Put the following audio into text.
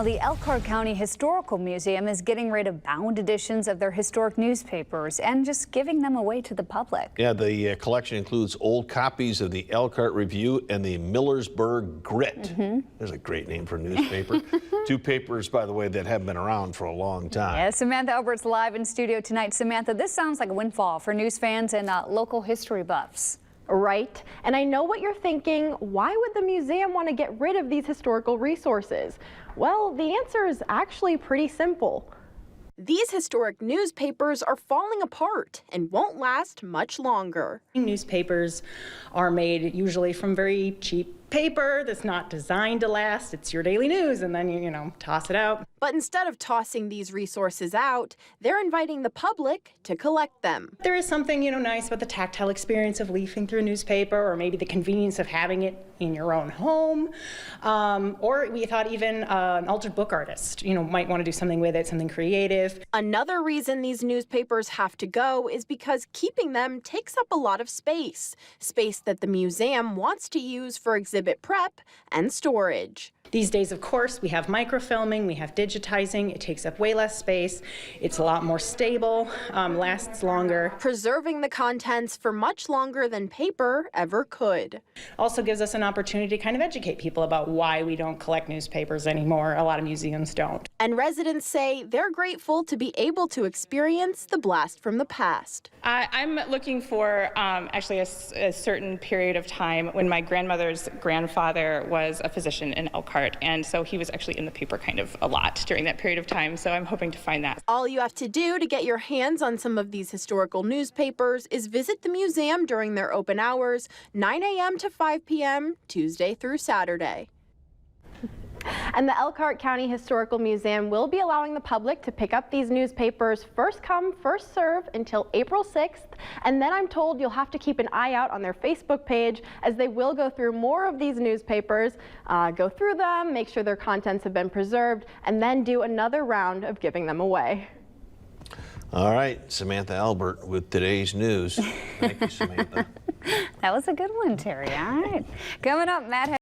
Now, the Elkhart County Historical Museum is getting rid of bound editions of their historic newspapers and just giving them away to the public. Yeah, the collection includes old copies of the Elkhart Review and the Millersburg Grit. There's a great name for a newspaper. Two papers, by the way, that have been around for a long time. Yeah, Samantha Albert's live in studio tonight. Samantha, this sounds like a windfall for news fans and local history buffs. Right. And I know what you're thinking. Why would the museum want to get rid of these historical resources? Well, the answer is actually pretty simple. These historic newspapers are falling apart and won't last much longer. Newspapers are made usually from very cheap paper that's not designed to last. It's your daily news, and then you toss it out. But instead of tossing these resources out, they're inviting the public to collect them. There is something, nice about the tactile experience of leafing through a newspaper, or maybe the convenience of having it in your own home. Or we thought even an altered book artist, might want to do something with it, something creative. Another reason these newspapers have to go is because keeping them takes up a lot of space that the museum wants to use for exhibit prep and storage. These days, of course, we have microfilming, we have digitizing. It takes up way less space. It's a lot more stable, lasts longer. Preserving the contents for much longer than paper ever could. Also gives us an opportunity to kind of educate people about why we don't collect newspapers anymore. A lot of museums don't. And residents say they're grateful to be able to experience the blast from the past. I'm looking for actually a certain period of time when my grandmother's grandfather was a physician in Elkhart. And so he was actually in the paper kind of a lot during that period of time. So I'm hoping to find that. All you have to do to get your hands on some of these historical newspapers is visit the museum during their open hours, 9 a.m. to 5 p.m., Tuesday through Saturday. And the Elkhart County Historical Museum will be allowing the public to pick up these newspapers first come, first serve until April 6th. And then I'm told you'll have to keep an eye out on their Facebook page as they will go through more of these newspapers, go through them, make sure their contents have been preserved, and then do another round of giving them away. All right, Samantha Albert with today's news. Thank you, Samantha. That was a good one, Terry. All right. Coming up, Matt.